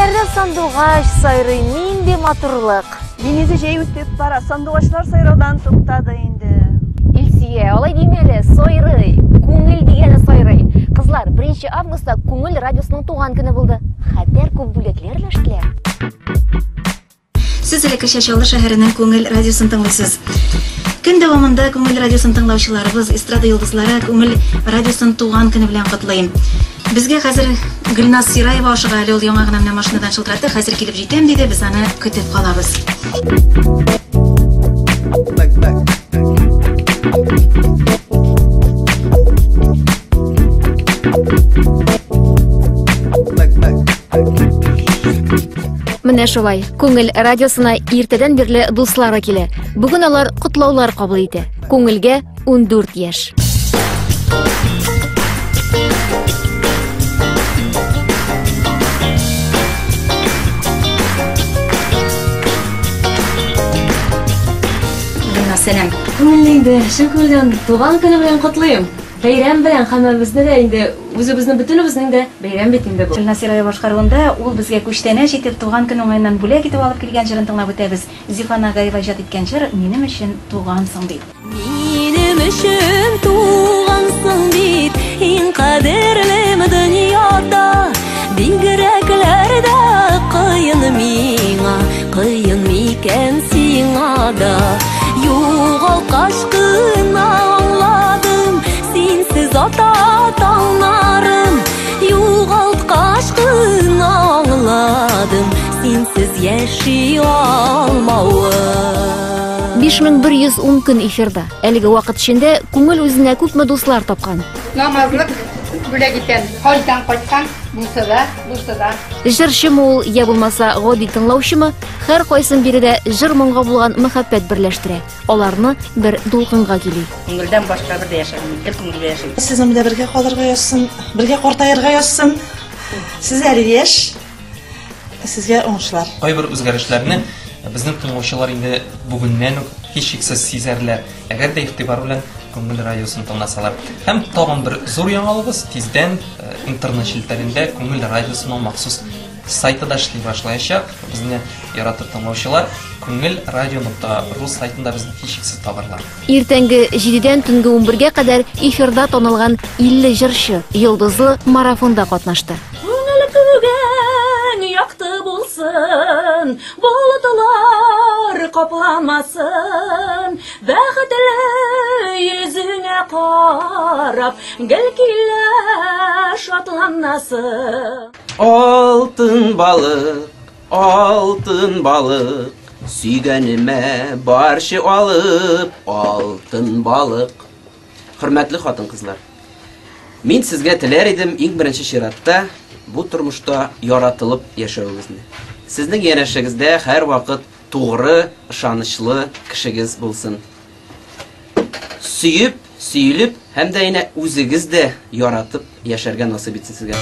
Әрі сандуғаш сайрый нинди матурлық. Денесі жей өтіп бара, сандуғашлар сайраудан тоқтады енді. Илсия, олай демелі, сойрый, көңіл дегені сойрый. Қызлар, 1 августта көңіл радиосының туған күні болды. Хәтер көп бүлеклер ләштілер. Сіз әлі Шәшәлі шәһәрінің көңіл радиосын тыңлайсыз. Күн дәвамында көңіл радиосын тыңлаушыларыбыз, эстрада йолдызлары көңіл радиосын туған күні белән котлыйм. Безгә хәзер Гөлназ Сираева ашыга әле ул яңа гына менә машинадан шылтыратты. Хәзер килеп җитәм диде, без аны көтеп калабыз. Менә шулай, көңел радиосына иртәдән бирле дуслары килә. Бүген алар котлаулар кабул итә. Күңелгә 14 яшь. Сәлам. Күңелле инде, шул күңелдән туган көне белән котлыйм. Бәйрәм белән һәммәбезне дә инде үзебезнең бөтенебезнең дә бәйрәм бит инде бу. Гөлназ Сираева башкаруында ул безгә күчтәнә җитеп туган көн уңайыннан бүләк итеп алып килгән җырын тыңлап үтәбез. Зифана Гаева иҗат иткән җыр "Минем өчен тугансың" бит. Минем өчен тугансың бит, иң кадерлем дөньяда. Бигрәкләрдә кыен миңа, кыен микән сиңа да. Югалткач кына аңладым, синсез ата таңнарым. Югалткач кына аңладым, синсез яши алмавым. 5110 көн эфирда. Әлеге вакыт эчендә күңел үзенә күпме дуслар тапкан. Намазлык бүләк иткән, хәлдән кайткан, булса да. Җырчымы ул, я булмаса гади тыңлаучымы, һәр кайсын биредә җыр-моңга булган мәхәббәт берләштерә. Аларны бер дулкынга кили. Күңелдән башка бер дә яшәмим, күңелдә яшәмим. Сезнең белән бергә калырга язсын, бергә картаярга язсын. Сез әле яшь, сезгә уңышлар. Кайбер үзгәрешләрне безнең тыңлаучылар инде бүгеннән үк һичшиксез сизәрләр. Әгәр дә игътибар белән Күңел радиосын тыңласалар. Һәм тагын бер зур яңалыгыбыз тиздән интернет челтәрендә Күңел радиосының махсус сайты да эшли башлаячак. Безне яратып тыңлаучылар күңелрадио.ру сайтында безне һичшиксез табарлар. Иртәнге 7дән төнге 11гә кадәр эфирда танылган 50 җырчы йолдызлы марафонда катнашты. Күңел күгән якты булсын, болытлар капланмасын, бәхетле йөзеңә карап, гел килә шатланасың. Алтын балык, сөйгәнемә барчы алып, алтын балык. Хөрмәтле хатын-кызлар, мин сезгә теләр идем иң беренче чиратта бу тормышта яратылып яшәүегезне. Сезнең янәшегездә һәр вакыт тугры, ышанычлы кешегез булсын. Сөеп, сөйлеп, һәм дә янә үзегез дә яратып яшәргә насыйп итсен сезгә.